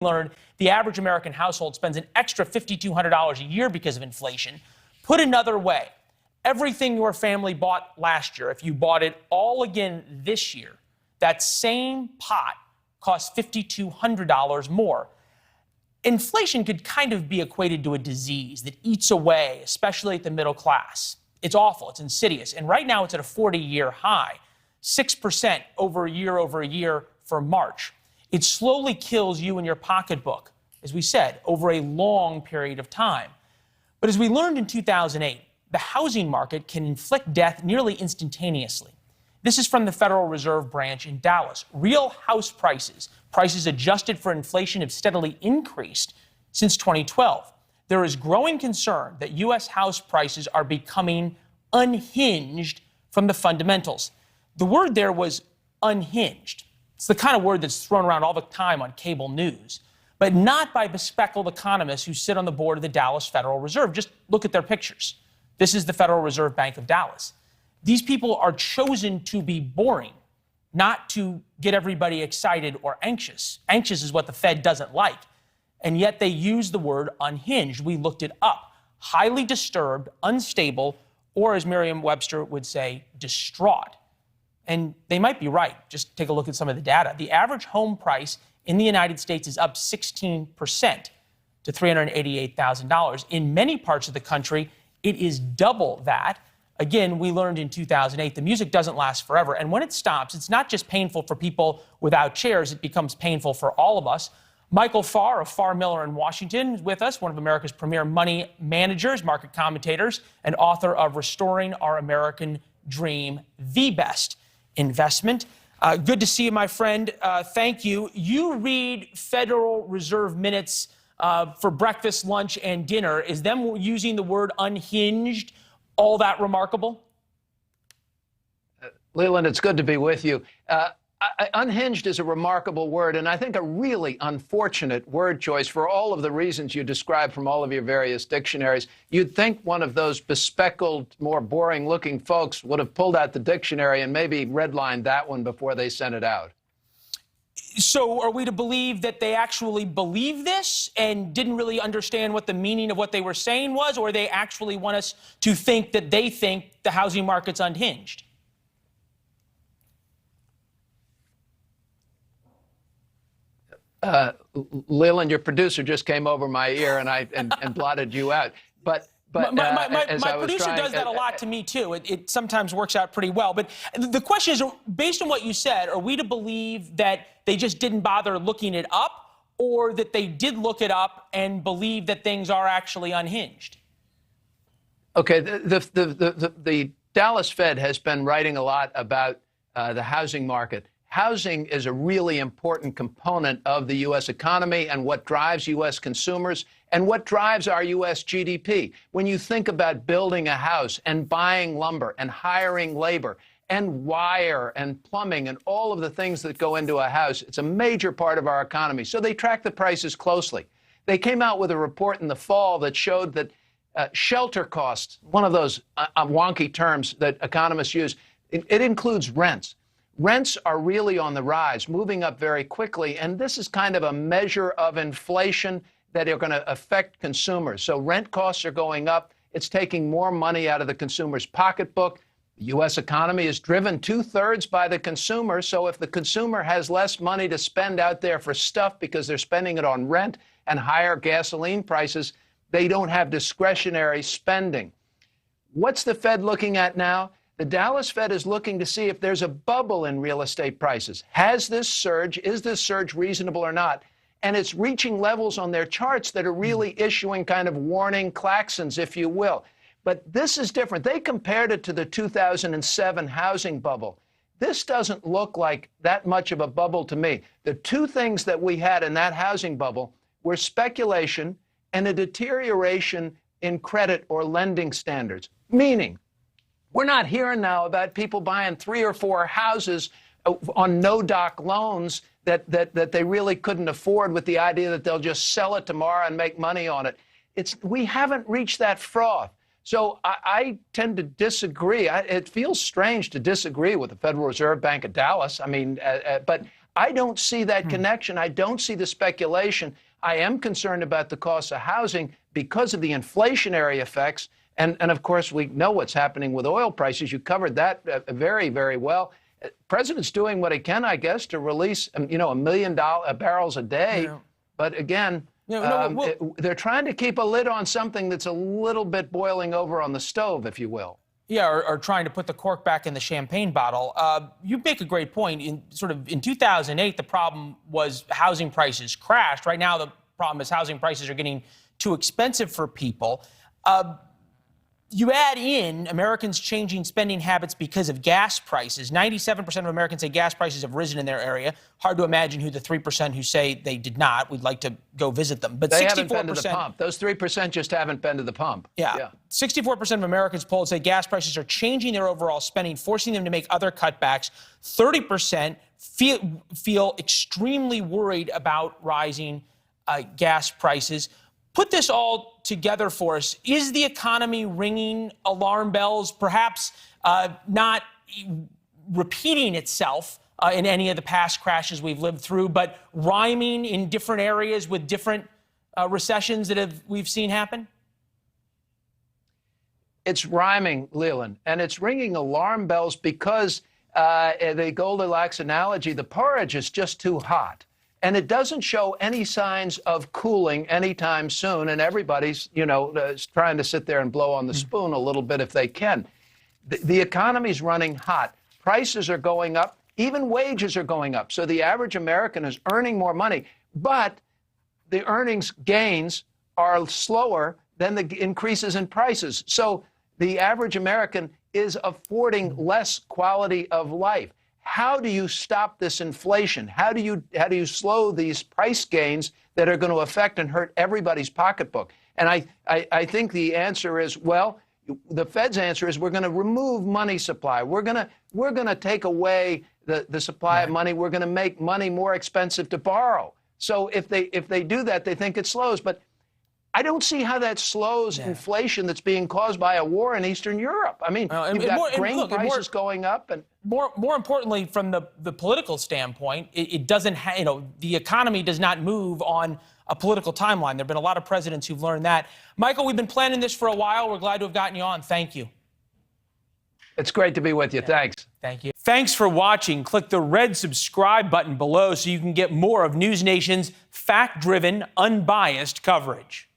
learned the average American household spends an extra $5,200 a year because of inflation. Put another way, everything your family bought last year, if you bought it all again this year, that same pot costs $5,200 more. Inflation could kind of be equated to a disease that eats away, especially at the middle class. It's awful. It's insidious. And right now it's at a 40-year high, 6% over a year for March. It slowly kills you and your pocketbook, as we said, over a long period of time. But as we learned in 2008, the housing market can inflict death nearly instantaneously. This is from the Federal Reserve Branch in Dallas. Real house prices adjusted for inflation, have steadily increased since 2012. There is growing concern that U.S. house prices are becoming unhinged from the fundamentals. The word there was unhinged. It's the kind of word that's thrown around all the time on cable news, but not by bespectacled economists who sit on the board of the Dallas Federal Reserve. Just look at their pictures. This is the Federal Reserve Bank of Dallas. These people are chosen to be boring, not to get everybody excited or anxious. Anxious is what the Fed doesn't like. And yet they use the word unhinged. We looked it up. Highly disturbed, unstable, or as Merriam-Webster would say, distraught. And they might be right. Just take a look at some of the data. The average home price in the United States is up 16% to $388,000. In many parts of the country, it is double that. Again, we learned in 2008, the music doesn't last forever. And when it stops, it's not just painful for people without chairs, it becomes painful for all of us. Michael Farr of Farr Miller in Washington is with us, one of America's premier money managers, market commentators, and author of Restoring Our American Dream, the best investment. Good to see you, my friend. Thank you. You read Federal Reserve minutes for breakfast, lunch, and dinner. Is them using the word unhinged all that remarkable? Leland, it's good to be with you. Unhinged is a remarkable word, and I think a really unfortunate word choice for all of the reasons you described from all of your various dictionaries. You'd think one of those bespectacled, more boring-looking folks would have pulled out the dictionary and maybe redlined that one before they sent it out. So are we to believe that they actually believe this and didn't really understand what the meaning of what they were saying was, or they actually want us to think that they think the housing market's unhinged? Leland, your producer just came over my ear and blotted you out. But my producer does that a lot to me too. It sometimes works out pretty well. But the question is, based on what you said, are we to believe that they just didn't bother looking it up, or that they did look it up and believe that things are actually unhinged? Okay, the Dallas Fed has been writing a lot about the housing market. Housing is a really important component of the U.S. economy and what drives U.S. consumers and what drives our U.S. GDP. When you think about building a house and buying lumber and hiring labor and wire and plumbing and all of the things that go into a house, it's a major part of our economy. So they track the prices closely. They came out with a report in the fall that showed that shelter costs, one of those wonky terms that economists use, it includes rents. Rents are really on the rise, moving up very quickly, and this is kind of a measure of inflation that are going to affect consumers. So rent costs are going up. It's taking more money out of the consumer's pocketbook. The U.S. economy is driven 2/3 by the consumer, so if the consumer has less money to spend out there for stuff because they're spending it on rent and higher gasoline prices, they don't have discretionary spending. What's the Fed looking at now? The Dallas Fed is looking to see if there's a bubble in real estate prices. Has this surge, is this surge reasonable or not? And it's reaching levels on their charts that are really issuing kind of warning klaxons, if you will. But this is different. They compared it to the 2007 housing bubble. This doesn't look like that much of a bubble to me. The two things that we had in that housing bubble were speculation and a deterioration in credit or lending standards, meaning we're not hearing now about people buying 3 or 4 houses on no-doc loans that they really couldn't afford with the idea that they'll just sell it tomorrow and make money on it. We haven't reached that froth. So I tend to disagree. It feels strange to disagree with the Federal Reserve Bank of Dallas. I mean, but I don't see that connection. I don't see the speculation. I am concerned about the cost of housing because of the inflationary effects. And of course, we know what's happening with oil prices. You covered that very, very well. President's doing what he can, I guess, to release, $1 million barrels a day. Yeah. But again, they're trying to keep a lid on something that's a little bit boiling over on the stove, if you will. Yeah, or trying to put the cork back in the champagne bottle. You make a great point. In 2008, the problem was housing prices crashed. Right now, the problem is housing prices are getting too expensive for people. You add in Americans changing spending habits because of gas prices. 97% of Americans say gas prices have risen in their area. Hard to imagine who the 3% who say they did not. We'd like to go visit them. But they 64%, haven't been to the pump. Those 3% just haven't been to the pump. Yeah. 64% of Americans polled say gas prices are changing their overall spending, forcing them to make other cutbacks. 30% feel extremely worried about rising gas prices. Put this all together for us. Is the economy ringing alarm bells, perhaps not repeating itself in any of the past crashes we've lived through, but rhyming in different areas with different recessions that we've seen happen? It's rhyming, Leland, and it's ringing alarm bells because the Goldilocks analogy, the porridge is just too hot. And it doesn't show any signs of cooling anytime soon. And everybody's, trying to sit there and blow on the spoon a little bit if they can. The economy's running hot. Prices are going up. Even wages are going up. So the average American is earning more money. But the earnings gains are slower than the increases in prices. So the average American is affording less quality of life. How do you stop this inflation? How do you slow these price gains that are going to affect and hurt everybody's pocketbook? And I think the answer is, well, the Fed's answer is we're going to remove money supply. We're going to take away the supply of money. We're going to make money more expensive to borrow. So if they do that, they think it slows. But I don't see how that slows inflation that's being caused by a war in Eastern Europe. I mean, you've got grain prices going up, and more importantly, from the political standpoint, it doesn't. The economy does not move on a political timeline. There've been a lot of presidents who've learned that. Michael, we've been planning this for a while. We're glad to have gotten you on. Thank you. It's great to be with you. Thanks. Thank you. Thanks for watching. Click the red subscribe button below so you can get more of NewsNation's fact-driven, unbiased coverage.